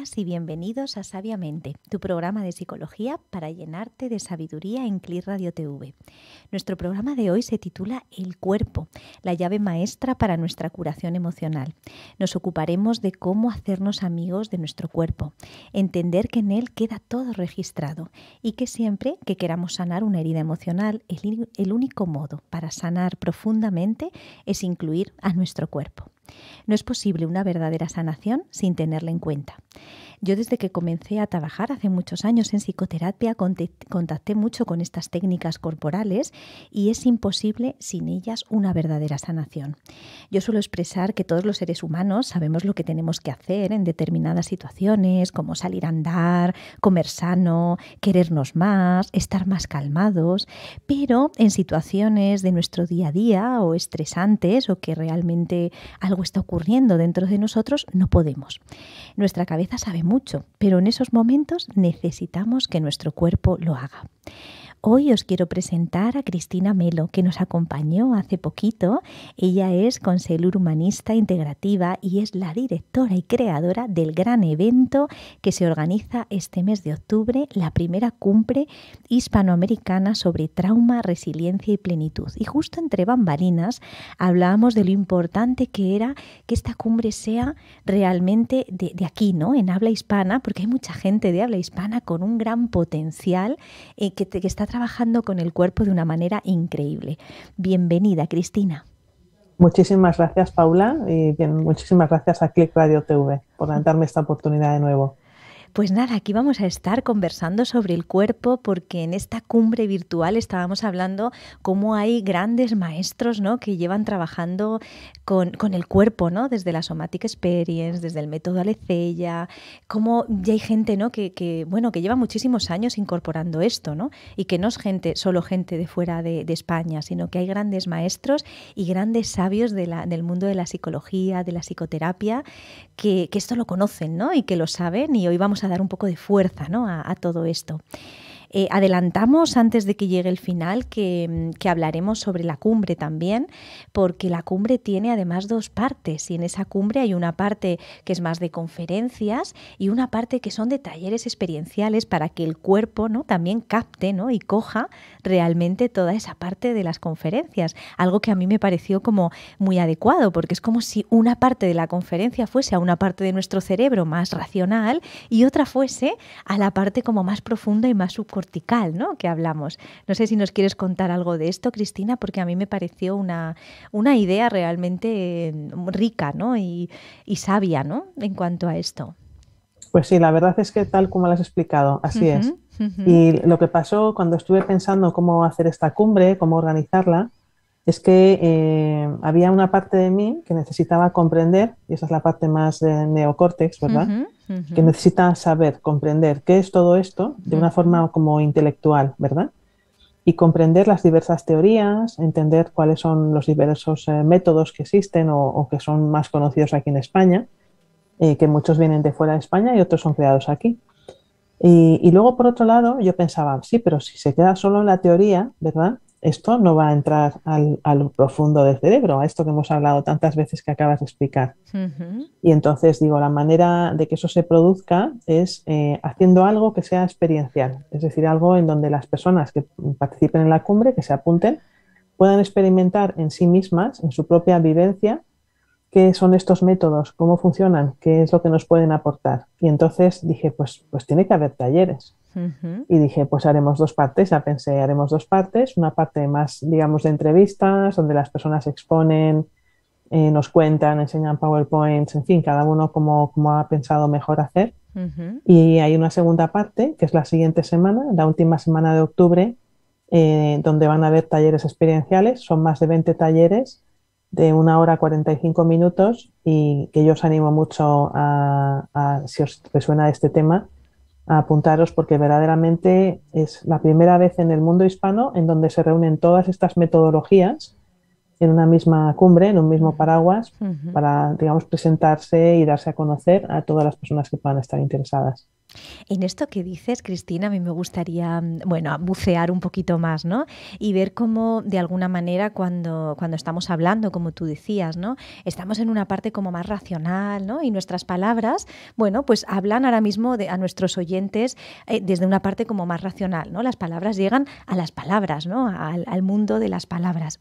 Bienvenidas y bienvenidos a Sabiamente, tu programa de psicología para llenarte de sabiduría en CLIR Radio TV. Nuestro programa de hoy se titula El cuerpo, la llave maestra para nuestra curación emocional. Nos ocuparemos de cómo hacernos amigos de nuestro cuerpo, entender que en él queda todo registrado y que siempre que queramos sanar una herida emocional, el único modo para sanar profundamente es incluir a nuestro cuerpo. No es posible una verdadera sanación sin tenerla en cuenta. Yo desde que comencé a trabajar hace muchos años en psicoterapia contacté mucho con estas técnicas corporales y es imposible sin ellas una verdadera sanación. Yo suelo expresar que todos los seres humanos sabemos lo que tenemos que hacer en determinadas situaciones, como salir a andar, comer sano, querernos más, estar más calmados, pero en situaciones de nuestro día a día o estresantes o que realmente algo está ocurriendo dentro de nosotros, no podemos. Nuestra cabeza sabe mucho, pero en esos momentos necesitamos que nuestro cuerpo lo haga. Hoy os quiero presentar a Cristina Melo, que nos acompañó hace poquito. Ella es conselor humanista integrativa y es la directora y creadora del gran evento que se organiza este mes de octubre, la primera cumbre hispanoamericana sobre trauma, resiliencia y plenitud. Y justo entre bambalinas hablábamos de lo importante que era que esta cumbre sea realmente de aquí, ¿no? En habla hispana, porque hay mucha gente de habla hispana con un gran potencial que está trabajando con el cuerpo de una manera increíble. Bienvenida, Cristina. Muchísimas gracias, Paula, y muchísimas gracias a CLIR Radio TV por darme esta oportunidad de nuevo. Pues nada, aquí vamos a estar conversando sobre el cuerpo porque en esta cumbre virtual estábamos hablando cómo hay grandes maestros, ¿no?, que llevan trabajando con el cuerpo, ¿no?, desde la Somatic Experience, desde el método Aletheia, cómo ya hay gente, ¿no?, que lleva muchísimos años incorporando esto, ¿no?, y que no es solo gente de fuera de España, sino que hay grandes maestros y grandes sabios del mundo de la psicología, de la psicoterapia, que esto lo conocen, ¿no?, y que lo saben, y hoy vamos a dar un poco de fuerza, ¿no?, a todo esto. Adelantamos antes de que llegue el final que hablaremos sobre la cumbre también, porque la cumbre tiene además dos partes y en esa cumbre hay una parte que es más de conferencias y una parte que son de talleres experienciales para que el cuerpo, ¿no?, también capte, ¿no?, y coja realmente toda esa parte de las conferencias, algo que a mí me pareció como muy adecuado, porque es como si una parte de la conferencia fuese a una parte de nuestro cerebro más racional y otra fuese a la parte como más profunda y más subcortical, ¿no?, que hablamos. No sé si nos quieres contar algo de esto, Cristina, porque a mí me pareció una idea realmente rica, ¿no?, y sabia, ¿no?, en cuanto a esto. Pues sí, la verdad es que tal como lo has explicado, así es. Y lo que pasó cuando estuve pensando cómo hacer esta cumbre, cómo organizarla, es que había una parte de mí que necesitaba comprender, y esa es la parte más de neocórtex, ¿verdad?, que necesita saber, comprender qué es todo esto de una forma como intelectual, ¿verdad?, y comprender las diversas teorías, entender cuáles son los diversos métodos que existen o que son más conocidos aquí en España, que muchos vienen de fuera de España y otros son creados aquí. Y luego, por otro lado, yo pensaba, sí, pero si se queda solo en la teoría, ¿verdad?, esto no va a entrar al profundo del cerebro, a esto que hemos hablado tantas veces que acabas de explicar. Y entonces digo, la manera de que eso se produzca es haciendo algo que sea experiencial, es decir, algo en donde las personas que participen en la cumbre, que se apunten, puedan experimentar en sí mismas, en su propia vivencia, qué son estos métodos, cómo funcionan, qué es lo que nos pueden aportar. Y entonces dije, pues tiene que haber talleres. Y dije, pues haremos dos partes. Ya pensé, haremos dos partes. Una parte más, digamos, de entrevistas, donde las personas exponen, nos cuentan, enseñan PowerPoints, en fin, cada uno como ha pensado mejor hacer. Y hay una segunda parte, que es la siguiente semana, la última semana de octubre, donde van a haber talleres experienciales. Son más de 20 talleres de 1 hora 45 minutos y que yo os animo mucho si os resuena este tema, a apuntaros, porque verdaderamente es la primera vez en el mundo hispano en donde se reúnen todas estas metodologías en una misma cumbre, en un mismo paraguas, para, digamos, presentarse y darse a conocer a todas las personas que puedan estar interesadas. En esto que dices, Cristina, a mí me gustaría, bueno, bucear un poquito más, ¿no? Y ver cómo, de alguna manera, cuando estamos hablando, como tú decías, ¿no? Estamos en una parte como más racional, ¿no? Y nuestras palabras, bueno, pues hablan ahora mismo a nuestros oyentes desde una parte como más racional, ¿no? Las palabras llegan a las palabras, ¿no? Al mundo de las palabras.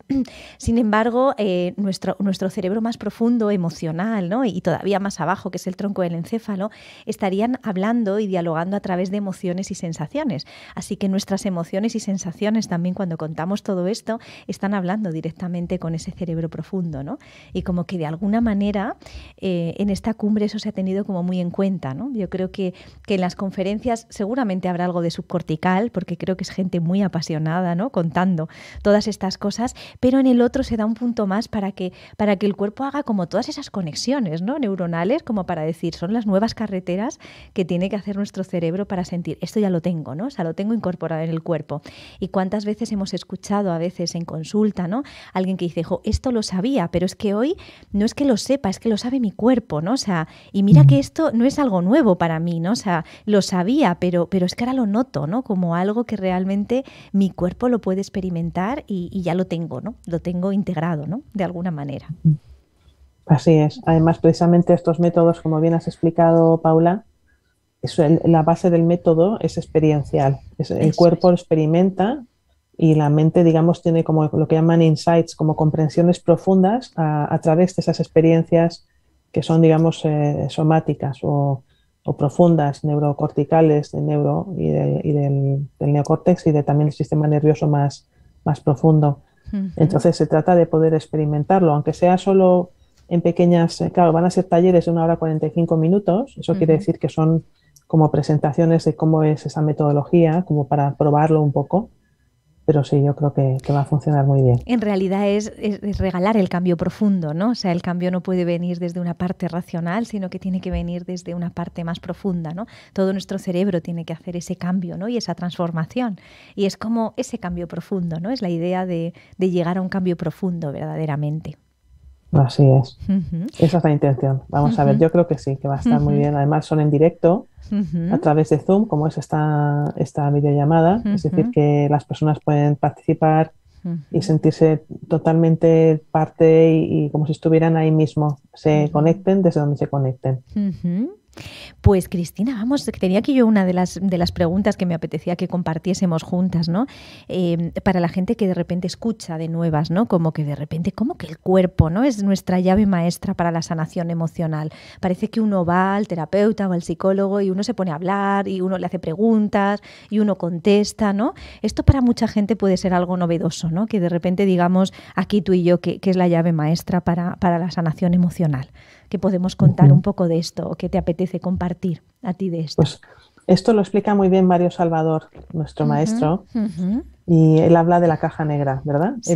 Sin embargo, nuestro cerebro más profundo, emocional, ¿no? Y todavía más abajo, que es el tronco del encéfalo, estarían hablando y dialogando a través de emociones y sensaciones. Así que nuestras emociones y sensaciones también, cuando contamos todo esto, están hablando directamente con ese cerebro profundo, ¿no? Y como que de alguna manera en esta cumbre eso se ha tenido como muy en cuenta, ¿no? Yo creo que en las conferencias seguramente habrá algo de subcortical, porque creo que es gente muy apasionada, ¿no? Contando todas estas cosas, pero en el otro se da un punto más para que el cuerpo haga como todas esas conexiones, ¿no? Neuronales, como para decir, son las nuevas carreteras que tiene que hacer nuestro cerebro para sentir, esto ya lo tengo, ¿no? O sea, lo tengo incorporado en el cuerpo. Y cuántas veces hemos escuchado a veces en consulta, ¿no? Alguien que dice, jo, esto lo sabía, pero es que hoy no es que lo sepa, es que lo sabe mi cuerpo, ¿no? O sea, y mira que esto no es algo nuevo para mí, ¿no? O sea, lo sabía, pero es que ahora lo noto, ¿no? Como algo que realmente mi cuerpo lo puede experimentar y ya lo tengo, ¿no? Lo tengo integrado, ¿no? De alguna manera. Así es. Además, precisamente estos métodos, como bien has explicado, Paula, la base del método es experiencial. El cuerpo lo experimenta y la mente, digamos, tiene como lo que llaman insights, como comprensiones profundas a través de esas experiencias que son, digamos, somáticas o profundas, neurocorticales, del neocórtex y también el sistema nervioso más profundo. Entonces se trata de poder experimentarlo, aunque sea solo en pequeñas, claro, van a ser talleres de 1 hora 45 minutos, eso quiere decir que son como presentaciones de cómo es esa metodología, como para probarlo un poco, pero sí, yo creo que va a funcionar muy bien. En realidad es regalar el cambio profundo, ¿no? O sea, el cambio no puede venir desde una parte racional, sino que tiene que venir desde una parte más profunda, ¿no? Todo nuestro cerebro tiene que hacer ese cambio, ¿no? Y esa transformación. Y es como ese cambio profundo, ¿no? Es la idea de llegar a un cambio profundo verdaderamente. Así es. Esa es la intención. Vamos a ver, yo creo que sí, que va a estar muy bien. Además son en directo a través de Zoom, como es esta videollamada. Es decir, que las personas pueden participar y sentirse totalmente parte y como si estuvieran ahí mismo. Se conecten desde donde se conecten. Pues Cristina, vamos, tenía aquí yo una de las preguntas que me apetecía que compartiésemos juntas, ¿no? Para la gente que de repente escucha de nuevas, ¿no? Como que de repente, como que el cuerpo, ¿no? Es nuestra llave maestra para la sanación emocional. Parece que uno va al terapeuta o al psicólogo y uno se pone a hablar y uno le hace preguntas y uno contesta, ¿no? Esto para mucha gente puede ser algo novedoso, ¿no? Que de repente digamos aquí tú y yo que es la llave maestra para la sanación emocional. ¿Qué podemos contar un poco de esto o qué te apetece compartir a ti de esto? Pues esto lo explica muy bien Mario Salvador, nuestro maestro, y él habla de la caja negra, ¿verdad? Sí.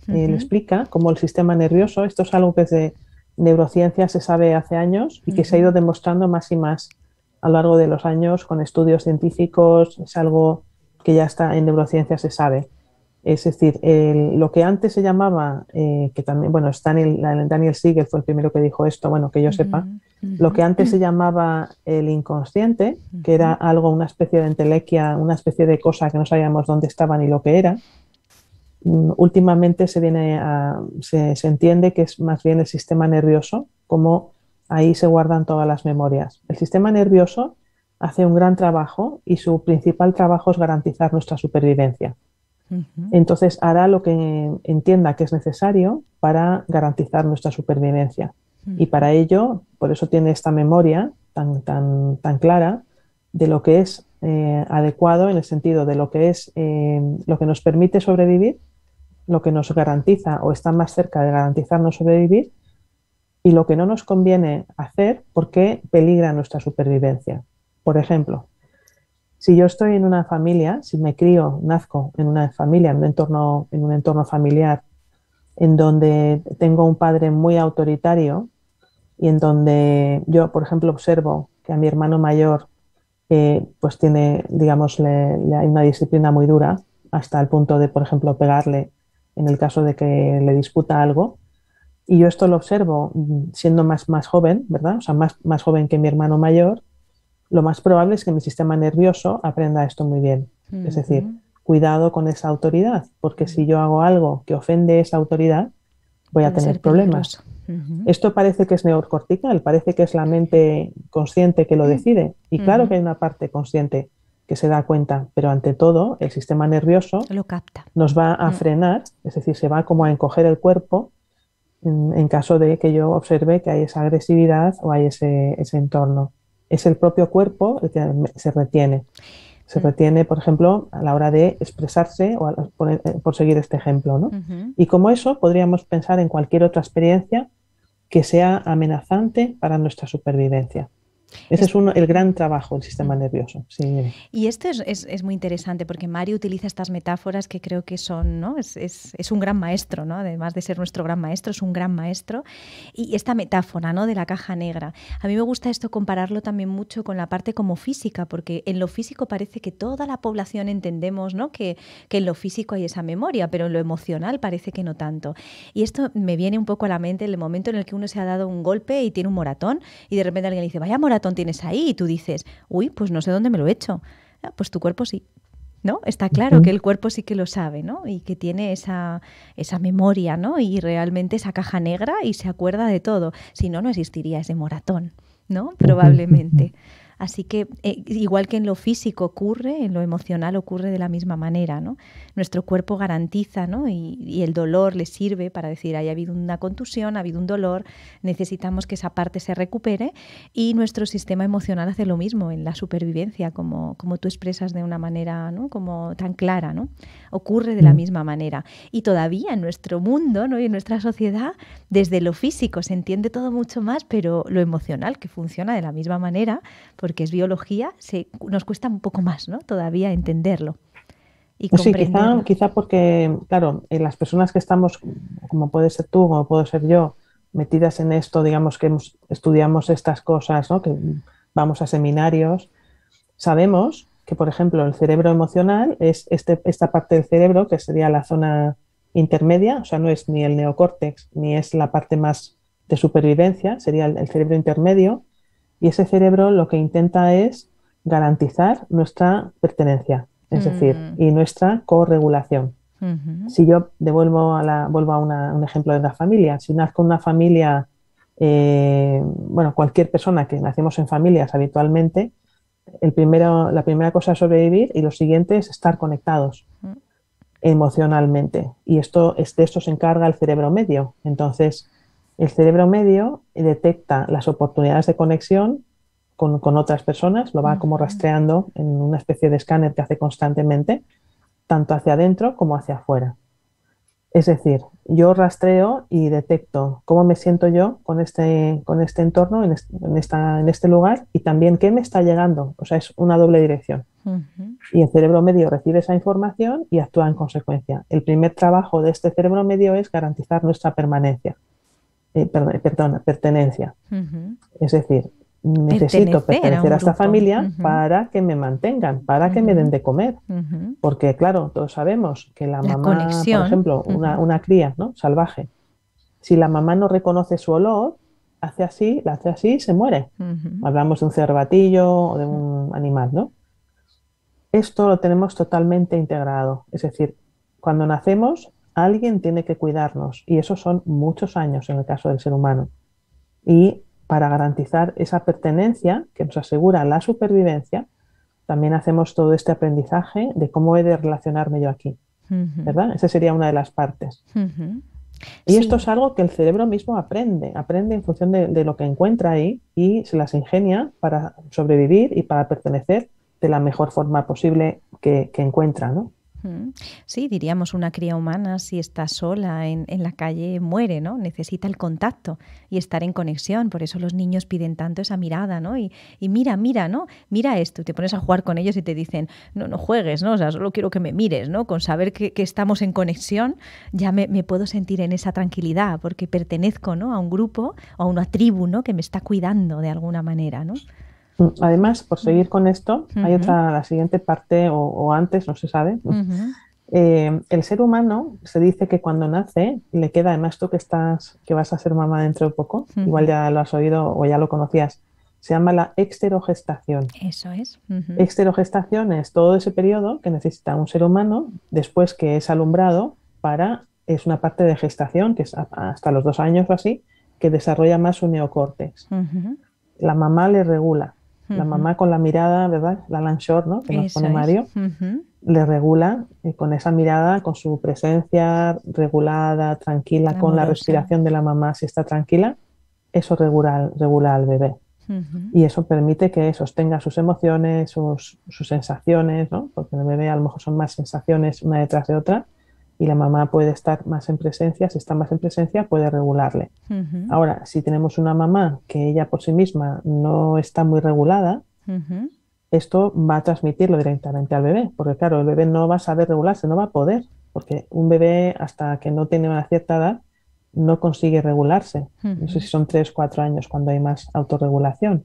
Él explica cómo el sistema nervioso, esto es algo que desde neurociencia se sabe hace años y que se ha ido demostrando más y más a lo largo de los años con estudios científicos, es algo que ya está en neurociencia, se sabe. Es decir, lo que antes se llamaba, que también, bueno, Daniel Siegel fue el primero que dijo esto, bueno, que yo sepa, lo que antes se llamaba el inconsciente, que era algo, una especie de entelequia, una especie de cosa que no sabíamos dónde estaba ni lo que era, últimamente se entiende que es más bien el sistema nervioso, como ahí se guardan todas las memorias. El sistema nervioso hace un gran trabajo y su principal trabajo es garantizar nuestra supervivencia. Entonces hará lo que entienda que es necesario para garantizar nuestra supervivencia. Y para ello, por eso tiene esta memoria tan clara de lo que es adecuado en el sentido de lo que es lo que nos permite sobrevivir, lo que nos garantiza o está más cerca de garantizarnos sobrevivir y lo que no nos conviene hacer porque peligra nuestra supervivencia. Por ejemplo, si yo estoy en una familia, si me crío, nazco en una familia, en un entorno familiar, en donde tengo un padre muy autoritario y en donde yo, por ejemplo, observo que a mi hermano mayor pues tiene, digamos, hay una disciplina muy dura, hasta el punto de, por ejemplo, pegarle en el caso de que le disputa algo, y yo esto lo observo siendo más joven, ¿verdad? O sea, más joven que mi hermano mayor. lo más probable es que mi sistema nervioso aprenda esto muy bien. Es decir, cuidado con esa autoridad, porque si yo hago algo que ofende esa autoridad, voy a tener problemas. Esto parece que es neocortical, parece que es la mente consciente que lo decide. Y claro que hay una parte consciente que se da cuenta, pero ante todo el sistema nervioso lo capta. Nos va a frenar, es decir, se va como a encoger el cuerpo en caso de que yo observe que hay esa agresividad o hay ese entorno. Es el propio cuerpo el que se retiene. Se retiene, por ejemplo, a la hora de expresarse, o por seguir este ejemplo, ¿no? Y como eso, podríamos pensar en cualquier otra experiencia que sea amenazante para nuestra supervivencia. Ese es el gran trabajo del sistema nervioso. Sí. Y esto es muy interesante porque Mario utiliza estas metáforas que creo que son, ¿no? Es un gran maestro, ¿no? Además de ser nuestro gran maestro, es un gran maestro. Y esta metáfora, ¿no? De la caja negra. A mí me gusta esto compararlo también mucho con la parte como física, porque en lo físico parece que toda la población entendemos, ¿no? Que en lo físico hay esa memoria, pero en lo emocional parece que no tanto. Y esto me viene un poco a la mente el momento en el que uno se ha dado un golpe y tiene un moratón y de repente alguien le dice, vaya moratón tienes ahí, y tú dices, uy, pues no sé dónde me lo he hecho. Pues tu cuerpo sí, ¿no? Está claro que el cuerpo sí que lo sabe, ¿no? Y que tiene esa memoria, ¿no? Y realmente esa caja negra y se acuerda de todo. Si no, no existiría ese moratón, ¿no? Probablemente. Así que igual que en lo físico ocurre, en lo emocional ocurre de la misma manera, ¿no? Nuestro cuerpo garantiza, ¿no? Y el dolor le sirve para decir, ha habido una contusión, ha habido un dolor, necesitamos que esa parte se recupere, y nuestro sistema emocional hace lo mismo en la supervivencia, como tú expresas de una manera, ¿no? Como tan clara, ¿no? Ocurre de la misma manera. Y todavía en nuestro mundo, ¿no? Y en nuestra sociedad, desde lo físico se entiende todo mucho más, pero lo emocional, que funciona de la misma manera, porque es biología, nos cuesta un poco más, ¿no? Todavía entenderlo y comprenderlo. Sí, quizá porque, claro, las personas que estamos, como puede ser tú, como puedo ser yo, metidas en esto, digamos que estudiamos estas cosas, ¿no? Que vamos a seminarios, sabemos que, por ejemplo, el cerebro emocional es esta parte del cerebro que sería la zona intermedia, o sea, no es ni el neocórtex ni es la parte más de supervivencia, sería el cerebro intermedio. Y ese cerebro lo que intenta es garantizar nuestra pertenencia, es decir, y nuestra corregulación. Si yo vuelvo a un ejemplo de la familia, si nazco en una familia, bueno, cualquier persona que nacemos en familias habitualmente, la primera cosa es sobrevivir y lo siguiente es estar conectados emocionalmente. Y de esto se encarga el cerebro medio. Entonces, el cerebro medio detecta las oportunidades de conexión con otras personas, lo va como rastreando en una especie de escáner que hace constantemente, tanto hacia adentro como hacia afuera. Es decir, yo rastreo y detecto cómo me siento yo con este entorno, en este lugar, y también qué me está llegando. O sea, es una doble dirección. Y el cerebro medio recibe esa información y actúa en consecuencia. El primer trabajo de este cerebro medio es garantizar nuestra pertenencia. Es decir, necesito pertenecer a esta familia para que me mantengan, para que me den de comer. Porque, claro, todos sabemos que la mamá, conexión. Por ejemplo, una cría, ¿no? Salvaje, si la mamá no reconoce su olor, la hace así y se muere. Hablamos de un cervatillo o de un animal, ¿no? Esto lo tenemos totalmente integrado. Es decir, cuando nacemos, alguien tiene que cuidarnos, y eso son muchos años en el caso del ser humano. Y para garantizar esa pertenencia que nos asegura la supervivencia, también hacemos todo este aprendizaje de cómo he de relacionarme yo aquí, ¿verdad? Esa sería una de las partes. Y esto es algo que el cerebro mismo aprende en función de lo que encuentra ahí, y se las ingenia para sobrevivir y para pertenecer de la mejor forma posible que encuentra, ¿no? Sí, diríamos una cría humana, si está sola en la calle, muere, ¿no? Necesita el contacto y estar en conexión. Por eso los niños piden tanto esa mirada, ¿no? Y mira, ¿no? Mira esto. Y te pones a jugar con ellos y te dicen, no juegues, ¿no? O sea, solo quiero que me mires, ¿no? Con saber que estamos en conexión, ya me puedo sentir en esa tranquilidad, porque pertenezco, ¿no? A un grupo o a una tribu, ¿no? Que me está cuidando de alguna manera, ¿no? Además, por seguir con esto, hay la siguiente parte, o antes, no se sabe. El ser humano, se dice que cuando nace, le queda, además tú que vas a ser mamá dentro de poco, igual ya lo has oído o ya lo conocías, se llama la exterogestación. Eso es. Exterogestación es todo ese periodo que necesita un ser humano después que es alumbrado es una parte de gestación, que es hasta los 2 años o así, que desarrolla más su neocórtex. La mamá le regula. La mamá con la mirada, ¿verdad? La Alan Shore, ¿no? Que nos Eso pone es. Mario, le regula con esa mirada, con su presencia regulada, tranquila, con la Amorosa. respiración de la mamá, si está tranquila, eso regula al bebé. Y eso permite que sostenga sus emociones, sus sensaciones, ¿no? Porque el bebé a lo mejor son más sensaciones una detrás de otra y la mamá puede estar más en presencia, si está más en presencia puede regularle. Ahora, si tenemos una mamá que ella por sí misma no está muy regulada, esto va a transmitirlo directamente al bebé, porque claro, el bebé no va a saber regularse, no va a poder, porque un bebé hasta que no tiene una cierta edad no consigue regularse. No sé si son 3, 4 años cuando hay más autorregulación.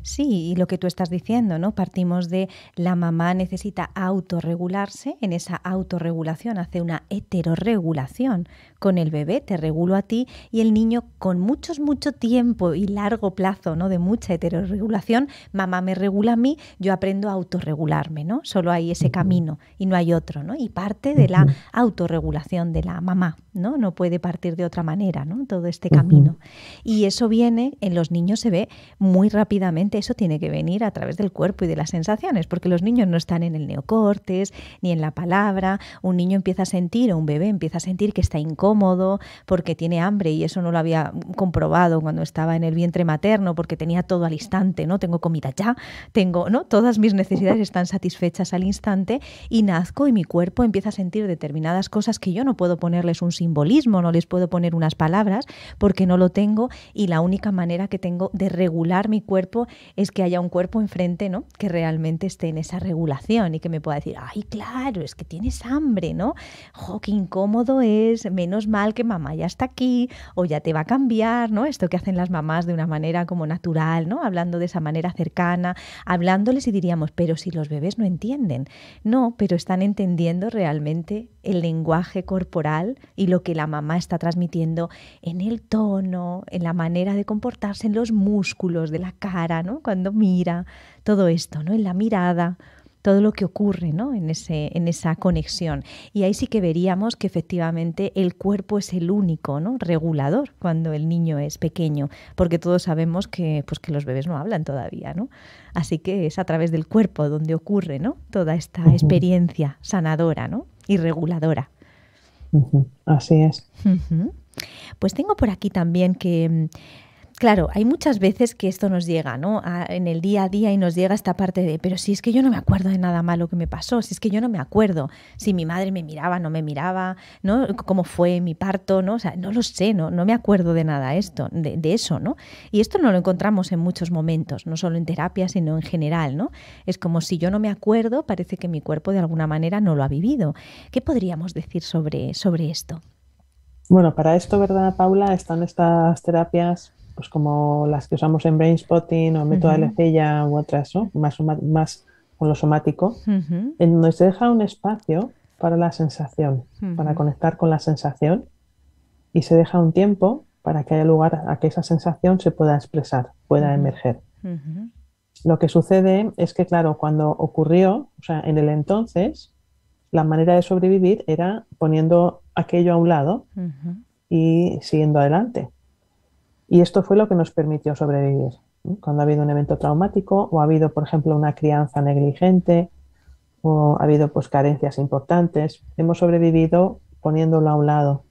Sí, y lo que tú estás diciendo, ¿no? Partimos de la mamá necesita autorregularse, en esa autorregulación hace una heterorregulación con el bebé, te regulo a ti, y el niño con mucho tiempo y largo plazo, ¿no? De mucha heterorregulación, mamá me regula a mí, yo aprendo a autorregularme, ¿no? Solo hay ese camino y no hay otro, ¿no? Y parte de la autorregulación de la mamá, ¿no? No puede partir de otra manera, ¿no? Todo este camino. Y eso viene, en los niños se ve muy rápidamente. Eso tiene que venir a través del cuerpo y de las sensaciones, porque los niños no están en el neocortes ni en la palabra. Un niño empieza a sentir, o un bebé empieza a sentir que está incómodo porque tiene hambre, y eso no lo había comprobado cuando estaba en el vientre materno, porque tenía todo al instante, ¿no? Tengo comida ya, tengo, ¿no? Todas mis necesidades están satisfechas al instante, y nazco y mi cuerpo empieza a sentir determinadas cosas que yo no puedo ponerles un simbolismo, no les puedo poner unas palabras porque no lo tengo, y la única manera que tengo de regular mi cuerpo es que haya un cuerpo enfrente, ¿no? Que realmente esté en esa regulación y que me pueda decir, ay, claro, es que tienes hambre, ¿no? ¡Jo, qué incómodo es! Menos mal que mamá ya está aquí, o ya te va a cambiar, ¿no? Esto que hacen las mamás de una manera como natural, ¿no? Hablando de esa manera cercana, hablándoles, y diríamos, pero si los bebés no entienden. No, pero están entendiendo realmente el lenguaje corporal y lo que la mamá está transmitiendo en el tono, en la manera de comportarse, en los músculos de la cara, ¿no? Cuando mira, todo esto, ¿no? En la mirada, todo lo que ocurre, ¿no? En esa conexión. Y ahí sí que veríamos que efectivamente el cuerpo es el único, ¿no? Regulador cuando el niño es pequeño, porque todos sabemos que, pues, que los bebés no hablan todavía, ¿no? Así que es a través del cuerpo donde ocurre, ¿no? Toda esta experiencia sanadora, ¿no? Y reguladora. Así es. Pues tengo por aquí también que, claro, hay muchas veces que esto nos llega, ¿no? En el día a día, y nos llega esta parte de, pero si es que yo no me acuerdo de nada malo que me pasó, si es que yo no me acuerdo si mi madre me miraba, no me miraba, ¿no? Cómo fue mi parto, ¿no? O sea, no lo sé, no me acuerdo de nada de eso, ¿no? Y esto no lo encontramos en muchos momentos, no solo en terapia, sino en general, ¿no? Es como si yo no me acuerdo, parece que mi cuerpo de alguna manera no lo ha vivido. ¿Qué podríamos decir sobre esto? Bueno, para esto, ¿verdad, Paula? Están estas terapias, pues como las que usamos en Brain Spotting o método Alecella u otras, ¿no? Más con lo somático, en donde se deja un espacio para la sensación, para conectar con la sensación, y se deja un tiempo para que haya lugar a que esa sensación se pueda expresar, pueda emerger. Lo que sucede es que, claro, cuando ocurrió, o sea, en el entonces, la manera de sobrevivir era poniendo aquello a un lado y siguiendo adelante. Y esto fue lo que nos permitió sobrevivir, ¿no? Cuando ha habido un evento traumático, o ha habido, por ejemplo, una crianza negligente, o ha habido, pues, carencias importantes, hemos sobrevivido poniéndolo a un lado.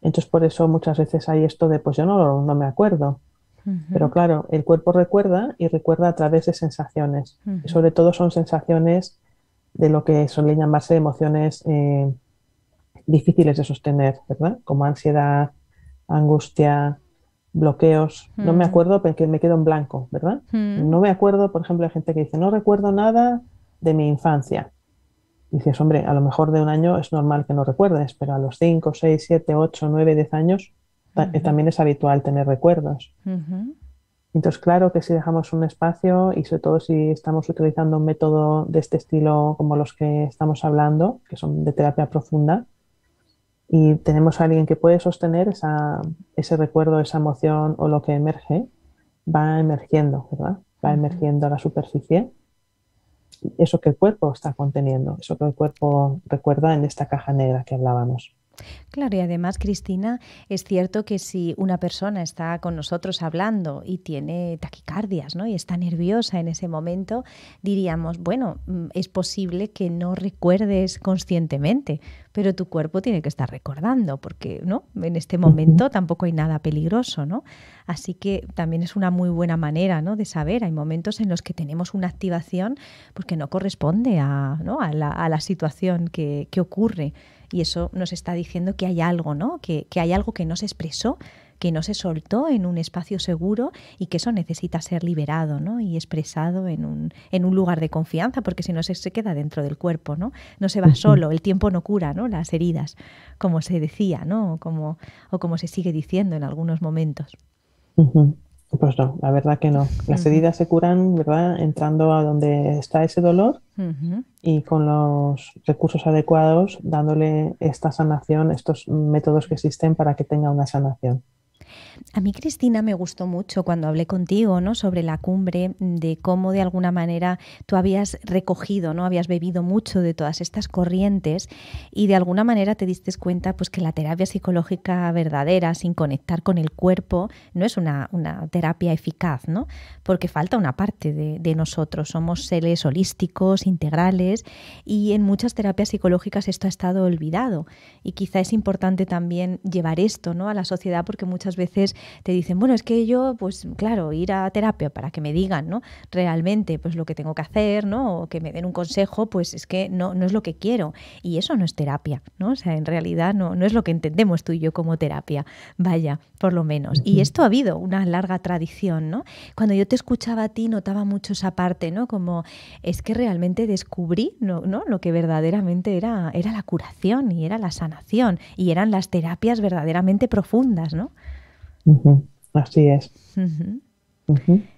Entonces, por eso muchas veces hay esto de, pues yo no me acuerdo. Pero claro, el cuerpo recuerda, y recuerda a través de sensaciones. Y sobre todo son sensaciones de lo que suelen llamarse emociones difíciles de sostener, ¿verdad? Como ansiedad, angustia, bloqueos. No me acuerdo porque me quedo en blanco, ¿verdad? No me acuerdo, por ejemplo, hay gente que dice, no recuerdo nada de mi infancia. Y dices, hombre, a lo mejor de un año es normal que no recuerdes, pero a los 5, 6, 7, 8, 9, 10 años también es habitual tener recuerdos. Entonces, claro que si dejamos un espacio, y sobre todo si estamos utilizando un método de este estilo como los que estamos hablando, que son de terapia profunda, y tenemos a alguien que puede sostener ese recuerdo, esa emoción o lo que emerge, va emergiendo, ¿verdad? Va emergiendo a la superficie. Eso que el cuerpo está conteniendo, eso que el cuerpo recuerda en esta caja negra que hablábamos. Claro, y además, Cristina, es cierto que si una persona está con nosotros hablando y tiene taquicardias, ¿no? Y está nerviosa en ese momento, diríamos, bueno, es posible que no recuerdes conscientemente, pero tu cuerpo tiene que estar recordando, porque ¿no? En este momento tampoco hay nada peligroso, ¿no? Así que también es una muy buena manera, ¿no? De saber. Hay momentos en los que tenemos una activación porque no corresponde ¿no? a la situación que ocurre. Y eso nos está diciendo que hay algo, ¿no? Que hay algo que no se expresó, que no se soltó en un espacio seguro y que eso necesita ser liberado, ¿no? Y expresado en un lugar de confianza, porque si no se queda dentro del cuerpo, ¿no? No se va solo, el tiempo no cura, ¿no? Las heridas, como se decía, ¿no? O como se sigue diciendo en algunos momentos. Pues no, la verdad que no. Las heridas se curan, ¿verdad? Entrando a donde está ese dolor y con los recursos adecuados, dándole esta sanación, estos métodos que existen para que tenga una sanación. A mí, Cristina, me gustó mucho cuando hablé contigo, ¿no? Sobre la cumbre, de cómo de alguna manera tú habías recogido, ¿no? Habías bebido mucho de todas estas corrientes y de alguna manera te diste cuenta pues, que la terapia psicológica verdadera, sin conectar con el cuerpo, no es una terapia eficaz, ¿no? Porque falta una parte de nosotros. Somos seres holísticos, integrales, y en muchas terapias psicológicas esto ha estado olvidado. Y quizá es importante también llevar esto, ¿no? A la sociedad, porque muchas veces te dicen, bueno, es que yo, pues claro, ir a terapia para que me digan, ¿no? Realmente, pues lo que tengo que hacer, ¿no? O que me den un consejo, pues es que no es lo que quiero. Y eso no es terapia, ¿no? O sea, en realidad no es lo que entendemos tú y yo como terapia. Vaya, por lo menos. Y esto ha habido una larga tradición, ¿no? Cuando yo te escuchaba a ti, notaba mucho esa parte, ¿no? Como es que realmente descubrí, ¿no? Lo que verdaderamente era la curación y era la sanación y eran las terapias verdaderamente profundas, ¿no? Así es.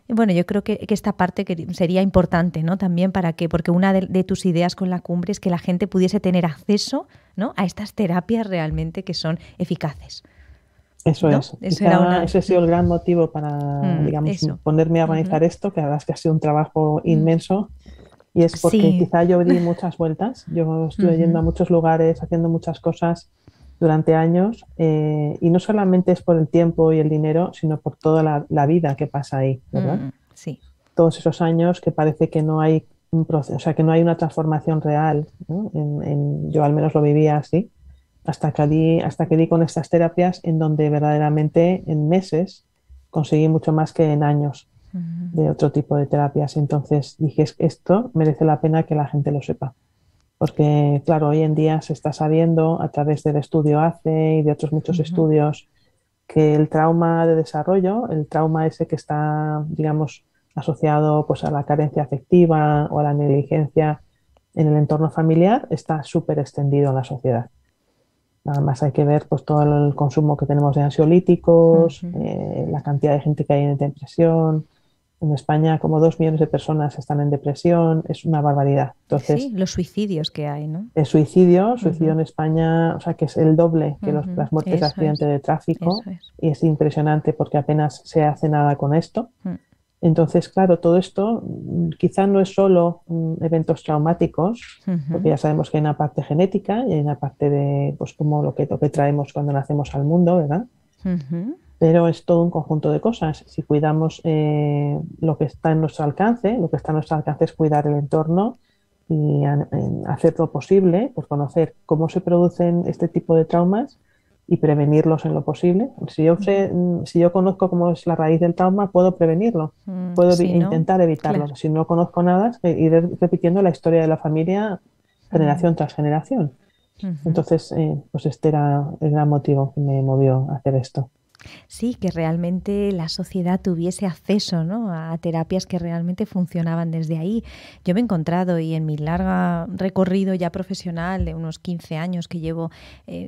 Bueno, yo creo que esta parte que sería importante, ¿no? También porque una de tus ideas con la cumbre es que la gente pudiese tener acceso, ¿no? A estas terapias realmente que son eficaces. Eso ¿no? es. Ese ha sido el gran motivo para, digamos, ponerme a organizar esto, que la verdad es que ha sido un trabajo inmenso. Y es porque quizá yo di muchas vueltas. Yo estuve yendo a muchos lugares, haciendo muchas cosas durante años, y no solamente es por el tiempo y el dinero, sino por toda la vida que pasa ahí, ¿verdad? Sí. Todos esos años que parece que no hay un proceso, o sea, que no hay una transformación real, ¿no? Yo al menos lo vivía así, hasta que di con estas terapias en donde verdaderamente en meses conseguí mucho más que en años de otro tipo de terapias. Entonces dije, esto merece la pena que la gente lo sepa. Porque, claro, hoy en día se está sabiendo a través del estudio ACE y de otros muchos estudios que el trauma de desarrollo, el trauma ese que está, digamos, asociado pues, a la carencia afectiva o a la negligencia en el entorno familiar, está súper extendido en la sociedad. Nada más hay que ver pues, todo el consumo que tenemos de ansiolíticos, la cantidad de gente que hay en depresión. En España como 2 millones de personas están en depresión, es una barbaridad. Entonces, sí, los suicidios que hay, ¿no? El suicidio en España, o sea que es el doble que las muertes de accidente de tráfico, y es impresionante porque apenas se hace nada con esto. Entonces, claro, todo esto quizá no es solo eventos traumáticos, porque ya sabemos que hay una parte genética y hay una parte de pues como lo que traemos cuando nacemos al mundo, ¿verdad? Pero es todo un conjunto de cosas. Si cuidamos lo que está en nuestro alcance, lo que está en nuestro alcance es cuidar el entorno y hacer lo posible por conocer cómo se producen este tipo de traumas y prevenirlos en lo posible. Si yo conozco cómo es la raíz del trauma, puedo prevenirlo, puedo intentar evitarlo. Claro. Si no conozco nada, iré repitiendo la historia de la familia generación tras generación. Entonces, pues este era el gran motivo que me movió a hacer esto. Sí, que realmente la sociedad tuviese acceso, ¿no? A terapias que realmente funcionaban desde ahí. Yo me he encontrado, y en mi largo recorrido ya profesional de unos 15 años que llevo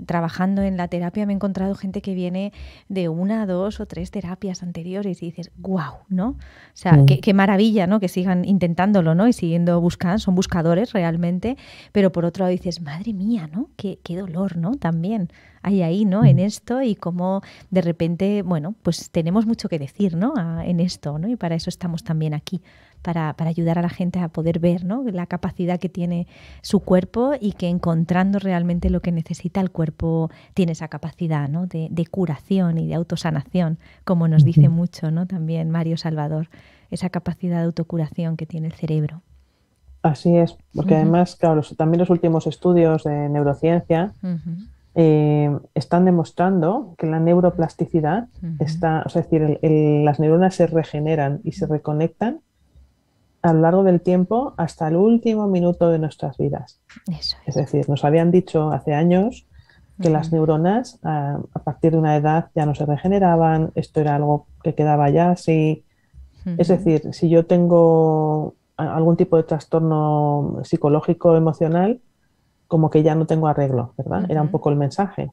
trabajando en la terapia, me he encontrado gente que viene de 1, 2 o 3 terapias anteriores y dices, guau, ¿no? O sea, qué maravilla, ¿no? Que sigan intentándolo, ¿no? Y siguiendo buscando, son buscadores realmente, pero por otro lado dices, madre mía, ¿no? Qué dolor, ¿no? También hay ahí, ¿no? En esto y cómo de repente, bueno, pues tenemos mucho que decir, ¿no? En esto, ¿no? Y para eso estamos también aquí, para ayudar a la gente a poder ver, ¿no? La capacidad que tiene su cuerpo y que encontrando realmente lo que necesita el cuerpo tiene esa capacidad, ¿no? De curación y de autosanación, como nos dice mucho, ¿no? También Mario Salvador, esa capacidad de autocuración que tiene el cerebro. Así es, porque además, claro, también los últimos estudios de neurociencia están demostrando que la neuroplasticidad está, o sea, es decir, las neuronas se regeneran y se reconectan a lo largo del tiempo hasta el último minuto de nuestras vidas. Eso es decir, nos habían dicho hace años que las neuronas a partir de una edad ya no se regeneraban, esto era algo que quedaba ya así. Es decir, si yo tengo algún tipo de trastorno psicológico, emocional, como que ya no tengo arreglo, ¿verdad? Era un poco el mensaje.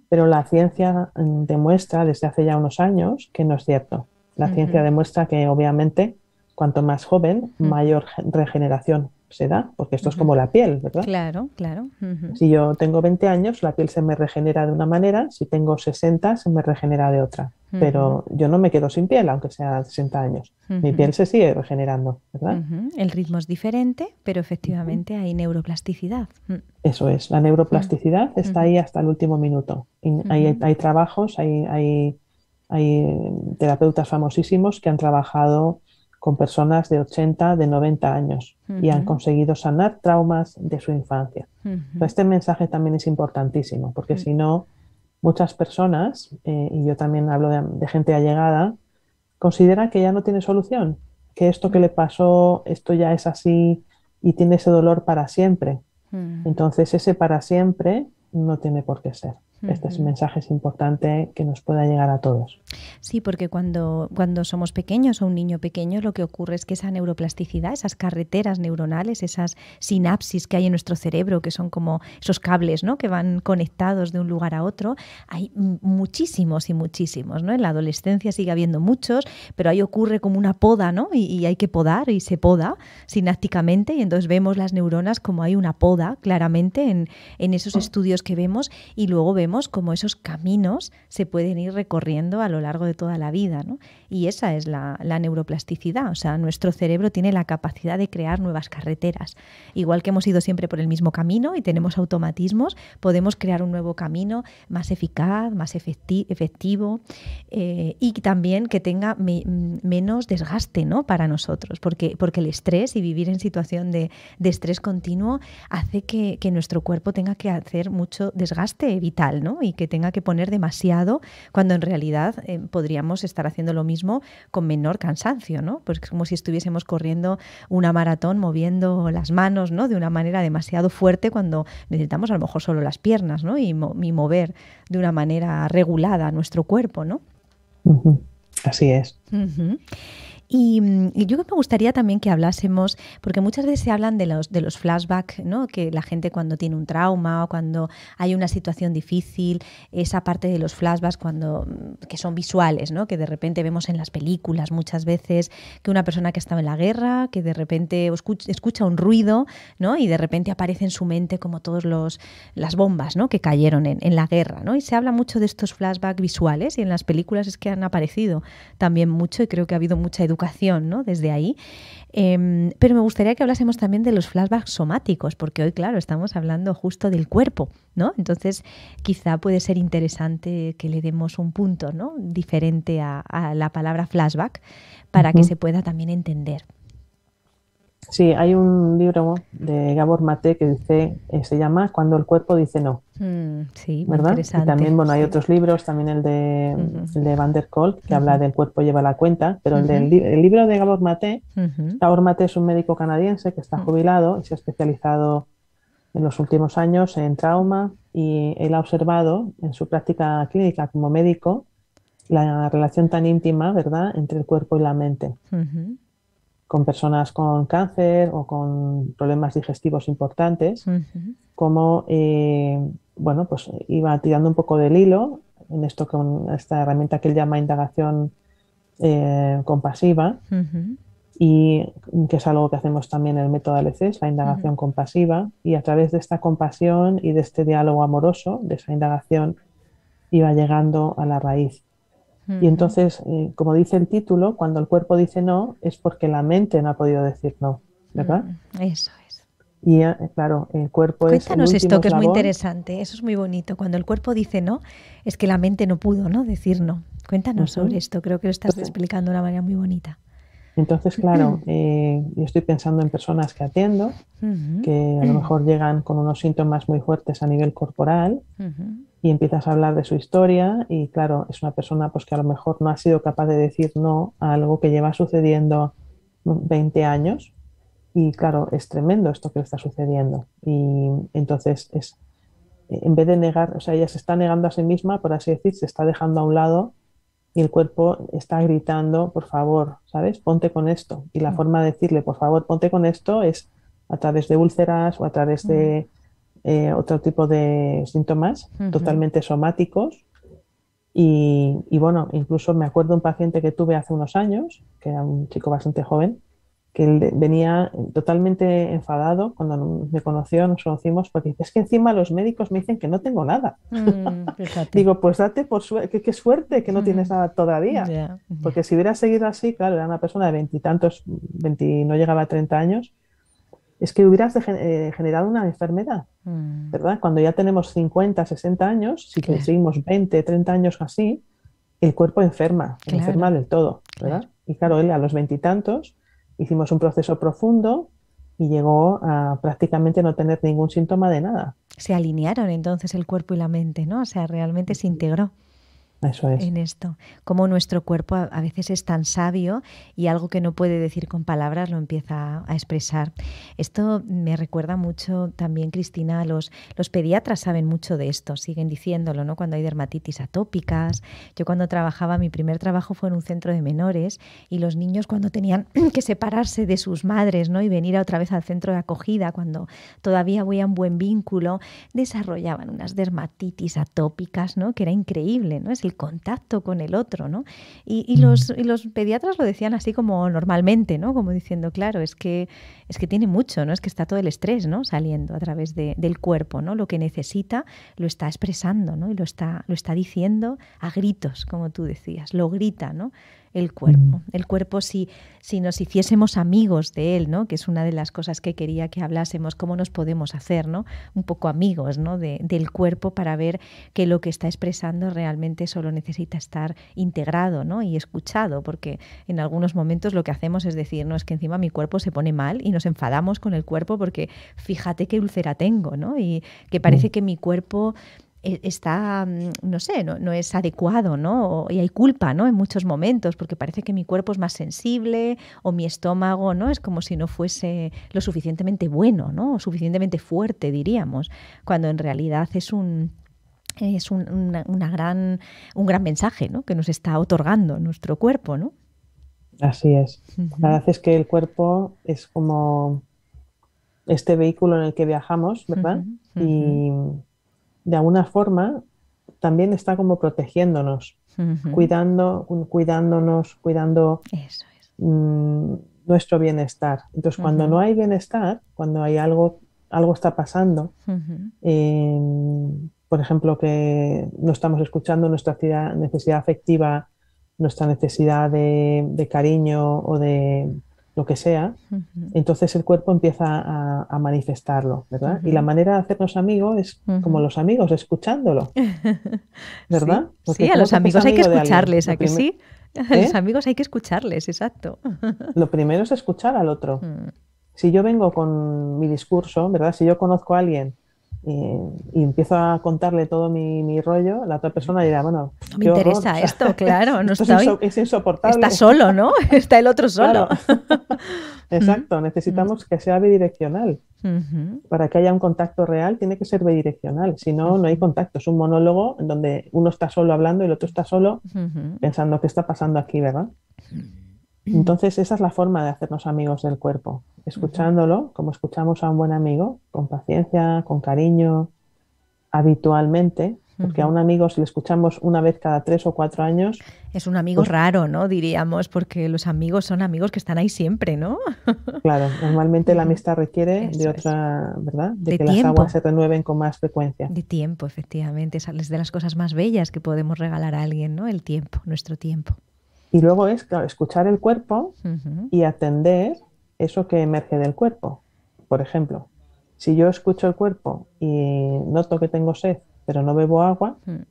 Pero la ciencia demuestra desde hace ya unos años que no es cierto. La ciencia demuestra que obviamente cuanto más joven, mayor regeneración se da, porque esto es como la piel, ¿verdad? Claro, claro. Si yo tengo 20 años, la piel se me regenera de una manera, si tengo 60, se me regenera de otra. Pero yo no me quedo sin piel, aunque sea 60 años. Mi piel se sigue regenerando, ¿verdad? El ritmo es diferente, pero efectivamente hay neuroplasticidad. Eso es, la neuroplasticidad está ahí hasta el último minuto. Y hay trabajos, hay terapeutas famosísimos que han trabajado con personas de 80, de 90 años y han conseguido sanar traumas de su infancia. Este mensaje también es importantísimo, porque si no, muchas personas, y yo también hablo de gente allegada, considera que ya no tiene solución, que esto que le pasó, esto ya es así y tiene ese dolor para siempre. Entonces ese para siempre no tiene por qué ser. Este mensaje es importante que nos pueda llegar a todos. Sí, porque cuando somos pequeños o un niño pequeño, lo que ocurre es que esa neuroplasticidad, esas carreteras neuronales, esas sinapsis que hay en nuestro cerebro, que son como esos cables, ¿no? Que van conectados de un lugar a otro, hay muchísimos y muchísimos, ¿no? En la adolescencia sigue habiendo muchos, pero ahí ocurre como una poda, ¿no? Y hay que podar y se poda sinápticamente y entonces vemos las neuronas como hay una poda claramente en esos estudios que vemos y luego vemos cómo esos caminos se pueden ir recorriendo a lo largo de toda la vida, ¿no? Y esa es la neuroplasticidad, o sea, nuestro cerebro tiene la capacidad de crear nuevas carreteras. Igual que hemos ido siempre por el mismo camino y tenemos automatismos, podemos crear un nuevo camino más eficaz, más efectivo y también que tenga menos desgaste, ¿no? Para nosotros, porque el estrés y vivir en situación de estrés continuo hace que nuestro cuerpo tenga que hacer mucho desgaste vital, ¿no? Y que tenga que poner demasiado cuando en realidad podríamos estar haciendo lo mismo con menor cansancio, ¿no? Pues como si estuviésemos corriendo una maratón moviendo las manos, ¿no? De una manera demasiado fuerte cuando necesitamos a lo mejor solo las piernas, ¿no? Y mover de una manera regulada nuestro cuerpo, ¿no? Así es. Y yo me gustaría también que hablásemos, porque muchas veces se hablan de los flashbacks, ¿no? Que la gente cuando tiene un trauma o cuando hay una situación difícil, esa parte de los flashbacks que son visuales, ¿no? Que de repente vemos en las películas muchas veces que una persona que estaba en la guerra, que de repente escucha un ruido, ¿no? Y de repente aparece en su mente como todas las bombas, ¿no? Que cayeron en la guerra, ¿no? Y se habla mucho de estos flashbacks visuales y en las películas es que han aparecido también mucho y creo que ha habido mucha educación, ¿no? Desde ahí. Pero me gustaría que hablásemos también de los flashbacks somáticos, porque hoy, claro, estamos hablando justo del cuerpo, ¿no? Entonces, quizá puede ser interesante que le demos un punto, ¿no? Diferente a la palabra flashback para que se pueda también entender. Sí, hay un libro de Gabor Maté que dice, se llama Cuando el cuerpo dice no. Sí, muy ¿verdad? interesante. Y también, bueno, hay sí. otros libros, también el de Van der Kolk, que habla del cuerpo lleva la cuenta, pero el libro de Gabor Maté, Gabor Maté es un médico canadiense que está jubilado y se ha especializado en los últimos años en trauma y él ha observado en su práctica clínica como médico la relación tan íntima, ¿verdad?, entre el cuerpo y la mente. Con personas con cáncer o con problemas digestivos importantes, como bueno, pues iba tirando un poco del hilo en esto con esta herramienta que él llama indagación compasiva y que es algo que hacemos también en el método ALC, es la indagación compasiva, y a través de esta compasión y de este diálogo amoroso, de esa indagación, iba llegando a la raíz. Y entonces, como dice el título, cuando el cuerpo dice no, es porque la mente no ha podido decir no, ¿verdad? Eso es. Y claro, el cuerpo es el Cuéntanos último esto, que es muy eslabón. interesante. Eso es muy bonito. Cuando el cuerpo dice no, es que la mente no pudo, ¿no? Decir no. Cuéntanos sobre esto. Creo que lo estás explicando de una manera muy bonita. Entonces, claro, yo estoy pensando en personas que atiendo, que a lo mejor llegan con unos síntomas muy fuertes a nivel corporal y empiezas a hablar de su historia y claro, es una persona pues que a lo mejor no ha sido capaz de decir no a algo que lleva sucediendo 20 años y claro, es tremendo esto que le está sucediendo y entonces es, en vez de negar, o sea, ella se está negando a sí misma, por así decir, se está dejando a un lado y el cuerpo está gritando, por favor, ¿sabes? Ponte con esto. Y la forma de decirle, por favor, ponte con esto es a través de úlceras o a través de otro tipo de síntomas totalmente somáticos. Y bueno, incluso me acuerdo un paciente que tuve hace unos años, que era un chico bastante joven, que él venía totalmente enfadado cuando me conoció, nos conocimos, porque dice, es que encima los médicos me dicen que no tengo nada. Fíjate. Digo, pues date por suerte, qué suerte que no tienes nada todavía. Ya. Porque si hubiera seguido así, claro, era una persona de veintitantos, no llegaba a 30 años, es que hubieras generado una enfermedad, ¿verdad? Cuando ya tenemos 50, 60 años, si Claro, seguimos 20, 30 años así, el cuerpo enferma claro, del todo, ¿verdad? claro. Y claro, él a los veintitantos hicimos un proceso profundo y llegó a prácticamente no tener ningún síntoma de nada. Se alinearon entonces el cuerpo y la mente, ¿no? O sea, realmente se integró Eso es. en esto. Como nuestro cuerpo a veces es tan sabio y algo que no puede decir con palabras lo empieza a expresar. Esto me recuerda mucho también, Cristina, los pediatras saben mucho de esto, siguen diciéndolo, ¿no? Cuando hay dermatitis atópicas. Yo cuando trabajaba, mi primer trabajo fue en un centro de menores y los niños cuando tenían que separarse de sus madres, ¿no? Y venir otra vez al centro de acogida, cuando todavía había un buen vínculo, desarrollaban unas dermatitis atópicas, ¿no? Que era increíble, ¿no? Es el contacto con el otro, ¿no? Y los pediatras lo decían así como normalmente, ¿no? Como diciendo, claro, es que tiene mucho, ¿no? Es que está todo el estrés, ¿no? Saliendo a través del cuerpo, ¿no? Lo que necesita lo está expresando, ¿no? Y lo está diciendo a gritos, como tú decías, lo grita, ¿no? El cuerpo. El cuerpo, si nos hiciésemos amigos de él, ¿no? Que es una de las cosas que quería que hablásemos, cómo nos podemos hacer, ¿no? Un poco amigos, ¿no? Del cuerpo para ver que lo que está expresando realmente solo necesita estar integrado, ¿no? Y escuchado, porque en algunos momentos lo que hacemos es decir, no, es que encima mi cuerpo se pone mal y nos enfadamos con el cuerpo porque fíjate qué úlcera tengo, ¿no? Y que parece que mi cuerpo está, no sé, no es adecuado, ¿no? Y hay culpa, ¿no? En muchos momentos, porque parece que mi cuerpo es más sensible o mi estómago, ¿no? Es como si no fuese lo suficientemente bueno, ¿no? O suficientemente fuerte, diríamos, cuando en realidad es un gran mensaje, ¿no? Que nos está otorgando nuestro cuerpo, ¿no? Así es. La verdad es que el cuerpo es como este vehículo en el que viajamos, ¿verdad? Y de alguna forma también está como protegiéndonos, cuidándonos, cuidando Eso es. nuestro bienestar. Entonces, cuando no hay bienestar, cuando hay algo está pasando, por ejemplo, que no estamos escuchando nuestra necesidad afectiva, nuestra necesidad de cariño o de lo que sea, entonces el cuerpo empieza a manifestarlo, ¿verdad? Y la manera de hacernos amigos es como los amigos, escuchándolo, Sí, ¿verdad? Porque sí, a ¿cómo los te haces amigos hay que amigo de alguien? escucharles, ¿a que sí? A los ¿Eh? amigos hay que escucharles, exacto. Lo primero es escuchar al otro. Si yo vengo con mi discurso, ¿verdad? Si yo conozco a alguien y empiezo a contarle todo mi rollo, la otra persona dirá, bueno, No me qué horror, o interesa sea, esto, claro, no esto estoy. es Está insoportable. solo, ¿no? Está el otro solo. Claro, exacto, necesitamos que sea bidireccional. Para que haya un contacto real tiene que ser bidireccional, si no, no hay contacto. Es un monólogo en donde uno está solo hablando y el otro está solo pensando qué está pasando aquí, ¿verdad? Entonces, esa es la forma de hacernos amigos del cuerpo, escuchándolo como escuchamos a un buen amigo, con paciencia, con cariño, habitualmente, Porque a un amigo, si le escuchamos una vez cada 3 o 4 años... Es un amigo raro, ¿no? Diríamos, porque los amigos son amigos que están ahí siempre, ¿no? Claro, normalmente la amistad requiere de Eso es. otra, ¿verdad? De De que las tiempo. aguas se renueven con más frecuencia. De tiempo, efectivamente. Es de las cosas más bellas que podemos regalar a alguien, ¿no? El tiempo, nuestro tiempo. Y luego es, claro, escuchar el cuerpo Ujú, y atender eso que emerge del cuerpo. Por ejemplo, si yo escucho el cuerpo y noto que tengo sed, pero no bebo agua, ujú,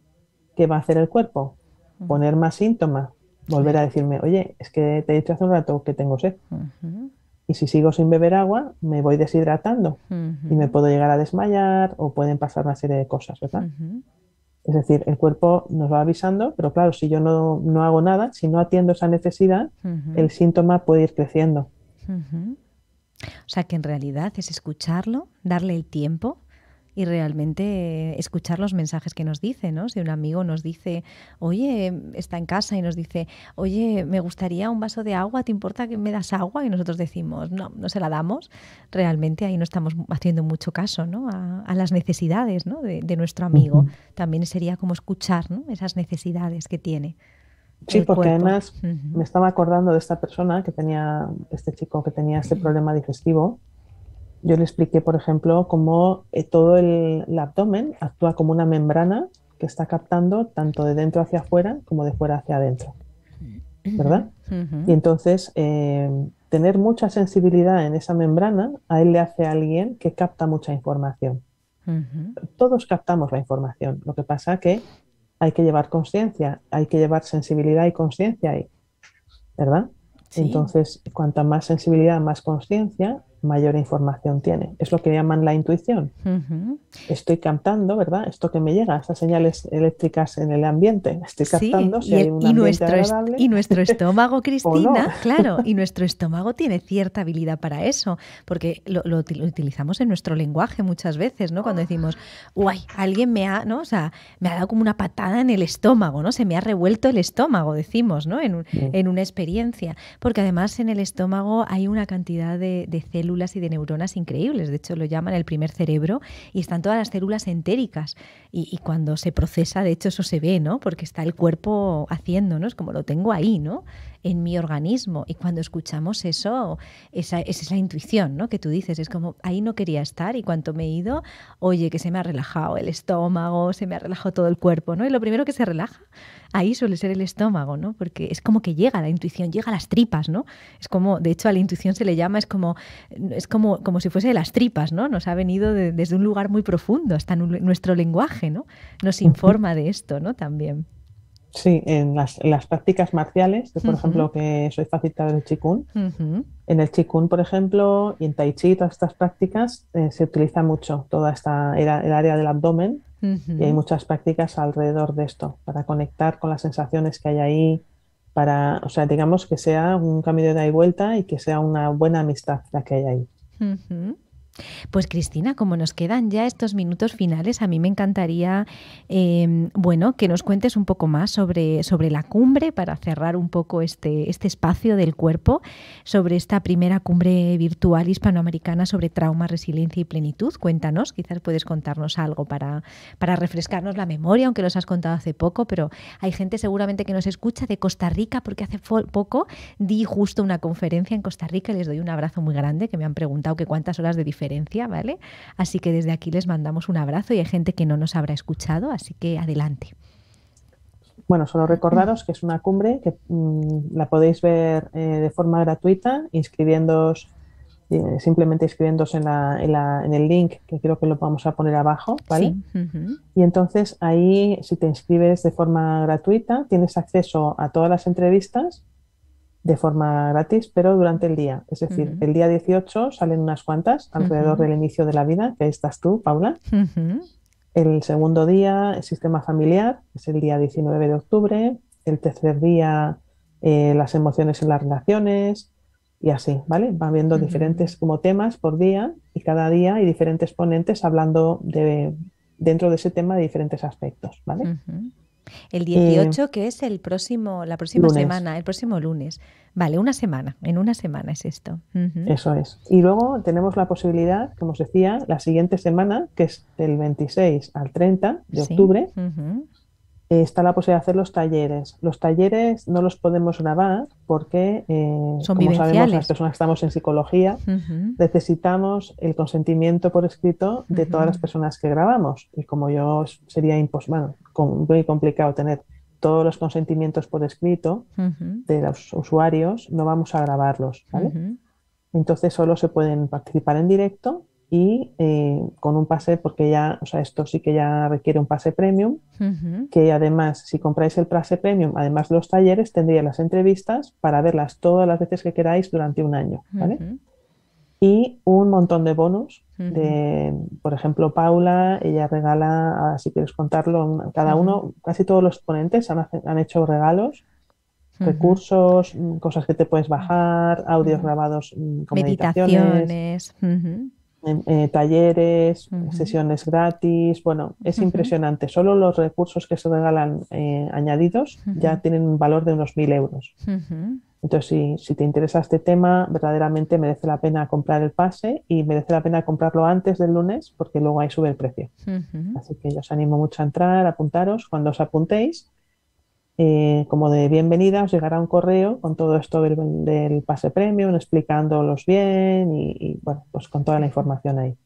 ¿qué va a hacer el cuerpo? ujú. Poner más síntomas, volver a Claro. decirme, oye, es que te he dicho hace un rato que tengo sed. Ujú, Y si sigo sin beber agua, me voy deshidratando y me ujú, puedo llegar a desmayar o pueden pasar una serie de cosas, ¿verdad? ujú, Es decir, el cuerpo nos va avisando, pero claro, si yo no hago nada, si no atiendo esa necesidad, ujú, el síntoma puede ir creciendo. ujú. O sea que en realidad es escucharlo, darle el tiempo y realmente escuchar los mensajes que nos dice, ¿no? Si un amigo nos dice, oye, está en casa y nos dice, oye, me gustaría un vaso de agua, ¿te importa que me das agua? Y nosotros decimos, no, no se la damos. Realmente ahí no estamos haciendo mucho caso, ¿no? A las necesidades, ¿no? de nuestro amigo. Ujú. También sería como escuchar, ¿no? Esas necesidades que tiene Sí, el porque cuerpo. además Ujú, me estaba acordando de esta persona que tenía, este chico que tenía este problema digestivo. Yo le expliqué, por ejemplo, cómo todo el abdomen actúa como una membrana que está captando tanto de dentro hacia afuera como de fuera hacia adentro, ujú, ¿verdad? Y ujú, entonces, tener mucha sensibilidad en esa membrana a él le hace a alguien que capta mucha información. ujú. Todos captamos la información. Lo que pasa que hay que llevar conciencia, hay que llevar sensibilidad y conciencia ahí, ¿verdad? Sí. Entonces, cuanta más sensibilidad, más conciencia, mayor información tiene. Es lo que llaman la intuición. Ujú. Estoy captando, ¿verdad? Esto que me llega, estas señales eléctricas en el ambiente. Estoy Sí, captando si hay un ambiente agradable y nuestro estómago, o no. Cristina, claro, y nuestro estómago tiene cierta habilidad para eso, porque lo utilizamos en nuestro lenguaje muchas veces, ¿no? Cuando decimos, uy, alguien me ha, ¿no? O sea, me ha dado como una patada en el estómago, ¿no? Se me ha revuelto el estómago, decimos, ¿no? Mm, En una experiencia, porque además en el estómago hay una cantidad de células y de neuronas increíbles, de hecho lo llaman el primer cerebro, y están todas las células entéricas. Y cuando se procesa, de hecho, eso se ve, ¿no? Porque está el cuerpo haciendo, ¿no? Es como lo tengo ahí, ¿no? En mi organismo. Y cuando escuchamos eso, esa es la intuición, ¿no? Que tú dices, es como, ahí no quería estar y cuando me he ido, oye, que se me ha relajado el estómago, se me ha relajado todo el cuerpo, ¿no? Y lo primero que se relaja, ahí suele ser el estómago, ¿no? Porque es como que llega la intuición, llega a las tripas, ¿no? Es como, de hecho, a la intuición se le llama, como si fuese de las tripas, ¿no? Nos ha venido desde un lugar muy profundo, hasta en nuestro lenguaje, ¿no? Nos ujú. informa de esto, ¿no? También. Sí, en las prácticas marciales, que por Ujú, ejemplo que soy facilitador del Qigong, ujú, en el Qigong, por ejemplo, y en Tai Chi, todas estas prácticas, se utiliza mucho toda el área del abdomen y hay ujú. muchas prácticas alrededor de esto para conectar con las sensaciones que hay ahí, para, o sea, digamos que sea un camino de ida y vuelta y que sea una buena amistad la que hay ahí. Ujú. Pues Cristina, como nos quedan ya estos minutos finales, a mí me encantaría, bueno, que nos cuentes un poco más sobre la cumbre para cerrar un poco este espacio del cuerpo, sobre esta primera cumbre virtual hispanoamericana sobre trauma, resiliencia y plenitud. Cuéntanos, quizás puedes contarnos algo para refrescarnos la memoria, aunque nos has contado hace poco, pero hay gente seguramente que nos escucha de Costa Rica porque hace poco di justo una conferencia en Costa Rica y les doy un abrazo muy grande, que me han preguntado que cuántas horas de diferencia, ¿vale? Así que desde aquí les mandamos un abrazo y hay gente que no nos habrá escuchado, así que adelante. Bueno, solo recordaros que es una cumbre que la podéis ver de forma gratuita, inscribiéndoos, simplemente inscribiéndose en el link que creo que lo vamos a poner abajo, ¿vale? Sí. Uh-huh. Y entonces ahí, si te inscribes de forma gratuita, tienes acceso a todas las entrevistas de forma gratis, pero durante el día. Es decir, Uh-huh. el día 18 salen unas cuantas alrededor Uh-huh. del inicio de la vida, que ahí estás tú, Paula. Uh-huh. El segundo día, el sistema familiar, es el día 19 de octubre. El tercer día, las emociones en las relaciones y así, ¿vale? Va habiendo Uh-huh. diferentes como temas por día y cada día hay diferentes ponentes hablando dentro de ese tema de diferentes aspectos, ¿vale? Uh-huh. El 18, que es la próxima lunes. semana, el próximo lunes. Vale, una semana. En una semana es esto. Eso es. Y luego tenemos la posibilidad, como os decía, la siguiente semana, que es del 26 al 30 de octubre, está la posibilidad de hacer los talleres. Los talleres no los podemos grabar porque, son como vivenciales. sabemos, las personas que estamos en psicología, necesitamos el consentimiento por escrito de todas las personas que grabamos. Y como sería muy complicado tener todos los consentimientos por escrito de los usuarios, no vamos a grabarlos, ¿vale? Entonces solo se pueden participar en directo y con un pase, porque esto sí que ya requiere un pase premium, que además, si compráis el pase premium, además de los talleres, tendría las entrevistas para verlas todas las veces que queráis durante un año, ¿vale? Y un montón de bonus. Por ejemplo, Paula, ella regala, si quieres contarlo, cada uno, casi todos los ponentes han hecho regalos, recursos, cosas que te puedes bajar, audios grabados como meditaciones, talleres, sesiones gratis. Bueno, es impresionante. Solo los recursos que se regalan añadidos ya tienen un valor de unos 1.000 euros. Entonces, si te interesa este tema, verdaderamente merece la pena comprar el pase y merece la pena comprarlo antes del lunes porque luego ahí sube el precio. Así que yo os animo mucho a entrar, a apuntaros. Cuando os apuntéis, como de bienvenida, os llegará un correo con todo esto del pase premium, explicándolos bien y bueno, pues con toda la información ahí.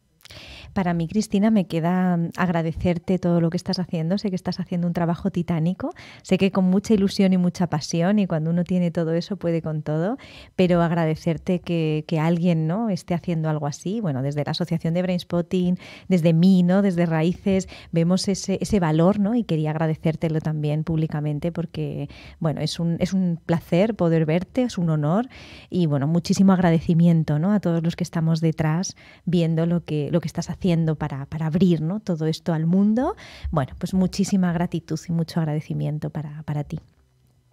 Para mí, Cristina, me queda agradecerte todo lo que estás haciendo. Sé que estás haciendo un trabajo titánico. Sé que con mucha ilusión y mucha pasión, y cuando uno tiene todo eso puede con todo, pero agradecerte que alguien, ¿no?, esté haciendo algo así. Bueno, desde la Asociación de Brainspotting, desde mí, ¿no?, desde Raíces, vemos ese valor, ¿no?, y quería agradecértelo también públicamente porque, bueno, es un placer poder verte, es un honor y, bueno, muchísimo agradecimiento, ¿no?, a todos los que estamos detrás viendo lo que estás haciendo para abrir, ¿no?, todo esto al mundo. Bueno, pues muchísima gratitud y mucho agradecimiento para ti.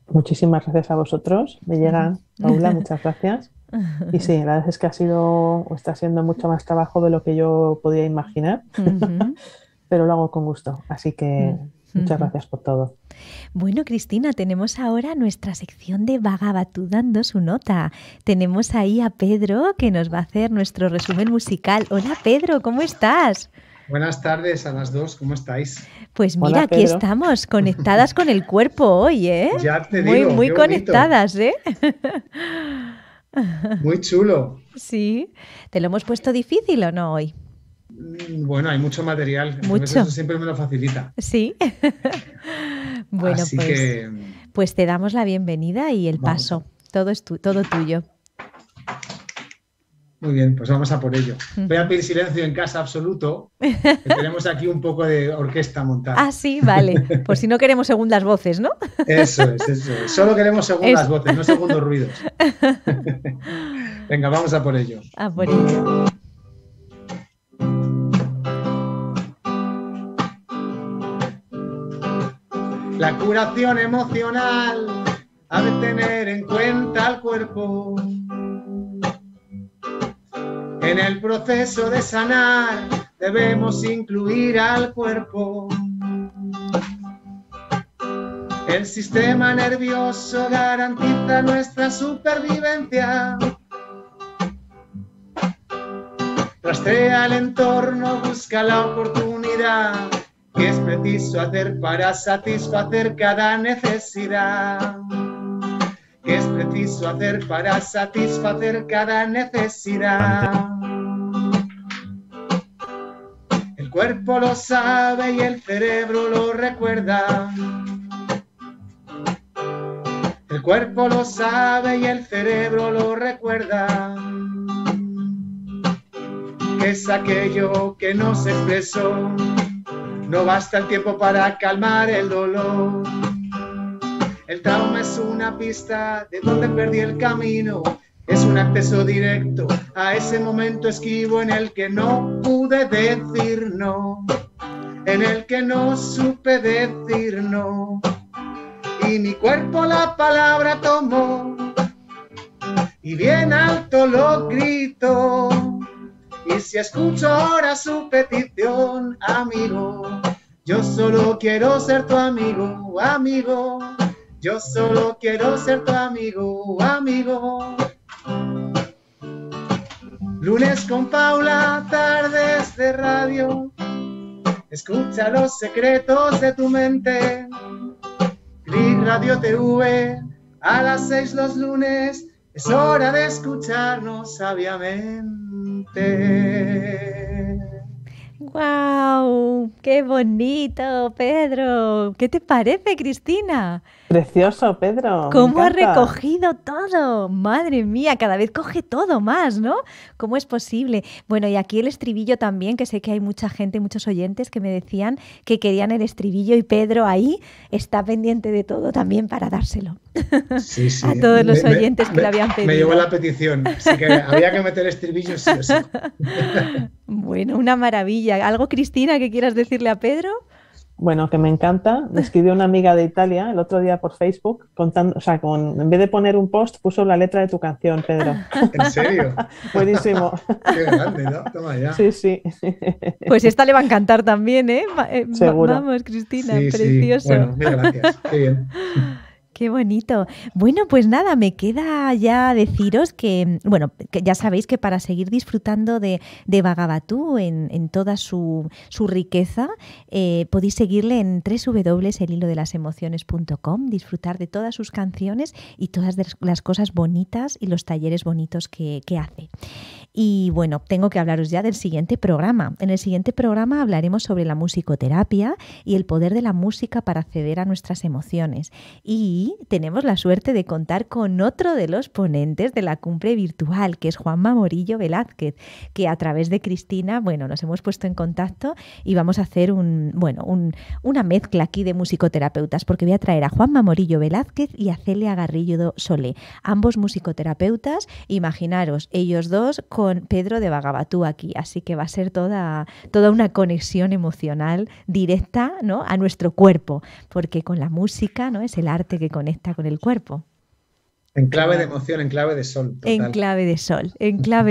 Muchísimas gracias a vosotros. Me llega, Paula, muchas gracias. Y sí, la verdad es que está siendo mucho más trabajo de lo que yo podía imaginar, pero lo hago con gusto. Así que muchas gracias por todo. Bueno, Cristina, tenemos ahora nuestra sección de Bhagavatu dando su nota. Tenemos ahí a Pedro que nos va a hacer nuestro resumen musical. Hola, Pedro, ¿cómo estás? Buenas tardes a las dos, ¿cómo estáis? Pues mira, aquí estamos, conectadas con el cuerpo hoy, ¿eh? Ya te digo, muy conectadas, ¿eh? Muy chulo. Sí. ¿Te lo hemos puesto difícil o no hoy? Bueno, hay mucho material, entonces eso siempre me lo facilita. Sí. Bueno, así que... pues te damos la bienvenida y el paso. Todo es todo tuyo. Muy bien, pues vamos a por ello. Voy a pedir silencio en casa absoluto, que tenemos aquí un poco de orquesta montada. Ah, sí, vale. Por si no queremos segundas voces, ¿no? Eso es. Solo queremos segundas voces, no segundos ruidos. Venga, vamos a por ello. A por ello. La curación emocional ha de tener en cuenta al cuerpo. En el proceso de sanar debemos incluir al cuerpo. El sistema nervioso garantiza nuestra supervivencia. Rastrea el entorno, busca la oportunidad. ¿Qué es preciso hacer para satisfacer cada necesidad? ¿Qué es preciso hacer para satisfacer cada necesidad? El cuerpo lo sabe y el cerebro lo recuerda. El cuerpo lo sabe y el cerebro lo recuerda. ¿Qué es aquello que no se expresó? No basta el tiempo para calmar el dolor. El trauma es una pista de donde perdí el camino. Es un acceso directo a ese momento esquivo en el que no pude decir no, en el que no supe decir no. Y mi cuerpo la palabra tomó y bien alto lo gritó. Y si escucho ahora su petición, amigo, Yo solo quiero ser tu amigo, amigo. Yo solo quiero ser tu amigo, amigo. Lunes con Paula, tardes de radio. Escucha los secretos de tu mente. Click Radio TV, a las 6 los lunes. Es hora de escucharnos sabiamente. ¡Guau! ¡Qué bonito, Pedro! ¿Qué te parece, Cristina? Precioso, Pedro. ¿Cómo ha recogido todo? Madre mía, cada vez coge todo más, ¿no? ¿Cómo es posible? Bueno, y aquí el estribillo también, que sé que hay mucha gente, muchos oyentes que me decían que querían el estribillo y Pedro ahí está pendiente de todo también para dárselo. Sí, sí. A todos los oyentes que lo habían pedido. Me llevó la petición, así que había que meter estribillo sí o sí. Bueno, una maravilla. ¿Algo, Cristina, que quieras decirle a Pedro? Bueno, que me encanta. Me escribió una amiga de Italia el otro día por Facebook contando, o sea, en vez de poner un post, puso la letra de tu canción, Pedro. ¿En serio? Buenísimo. Qué grande, ¿no? Toma ya. Sí, sí. Pues esta le va a encantar también, ¿eh? Seguro. Vamos, Cristina, Sí, precioso. sí. Bueno, mil gracias. Qué bien. Qué bonito. Bueno, pues nada, me queda ya deciros que, bueno, que ya sabéis que para seguir disfrutando de Bhagavatu en toda su riqueza, podéis seguirle en www.elhilodelasemociones.com, disfrutar de todas sus canciones y todas las cosas bonitas y los talleres bonitos que hace. Y bueno, tengo que hablaros ya del siguiente programa. En el siguiente programa hablaremos sobre la musicoterapia y el poder de la música para acceder a nuestras emociones. Y tenemos la suerte de contar con otro de los ponentes de la cumbre virtual, que es Juanma Morillo Velázquez, que a través de Cristina, bueno, nos hemos puesto en contacto y vamos a hacer una mezcla aquí de musicoterapeutas, porque voy a traer a Juanma Morillo Velázquez y a Celia Garrido Solé, ambos musicoterapeutas. Imaginaros, ellos dos con Pedro de Bhagavatu aquí, así que va a ser toda una conexión emocional directa, ¿no?, a nuestro cuerpo, porque con la música, ¿no?, es el arte que conecta con el cuerpo. En clave de emoción, en clave de sol. Total. En clave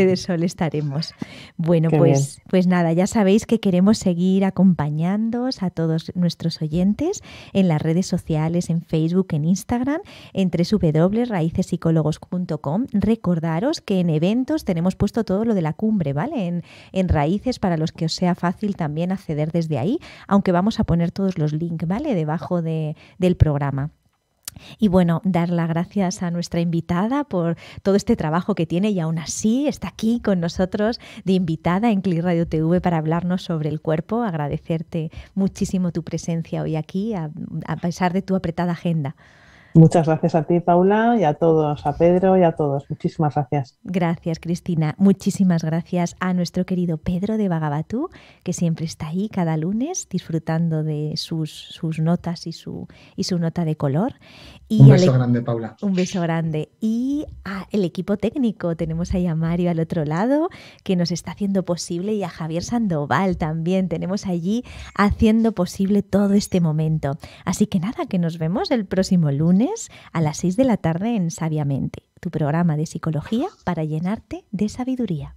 de sol estaremos. Bueno, pues nada, ya sabéis que queremos seguir acompañándoos a todos nuestros oyentes en las redes sociales, en Facebook, en Instagram, en www.raicespsicólogos.com. Recordaros que en eventos tenemos puesto todo lo de la cumbre, ¿vale? En Raíces, para los que os sea fácil también acceder desde ahí, aunque vamos a poner todos los links, ¿vale?, debajo del programa. Y bueno, dar las gracias a nuestra invitada por todo este trabajo que tiene y aún así está aquí con nosotros de invitada en Click Radio TV para hablarnos sobre el cuerpo. Agradecerte muchísimo tu presencia hoy aquí a pesar de tu apretada agenda. Muchas gracias a ti, Paula, y a todos, a Pedro y a todos. Muchísimas gracias. Gracias, Cristina. Muchísimas gracias a nuestro querido Pedro de Bhagavatu, que siempre está ahí cada lunes disfrutando de sus notas y su nota de color. Y un beso grande, Paula. Un beso grande. Y el equipo técnico, tenemos ahí a Mario al otro lado, que nos está haciendo posible, y a Javier Sandoval también. Tenemos allí haciendo posible todo este momento. Así que nada, que nos vemos el próximo lunes a las 6 de la tarde en Sabiamente, tu programa de psicología para llenarte de sabiduría.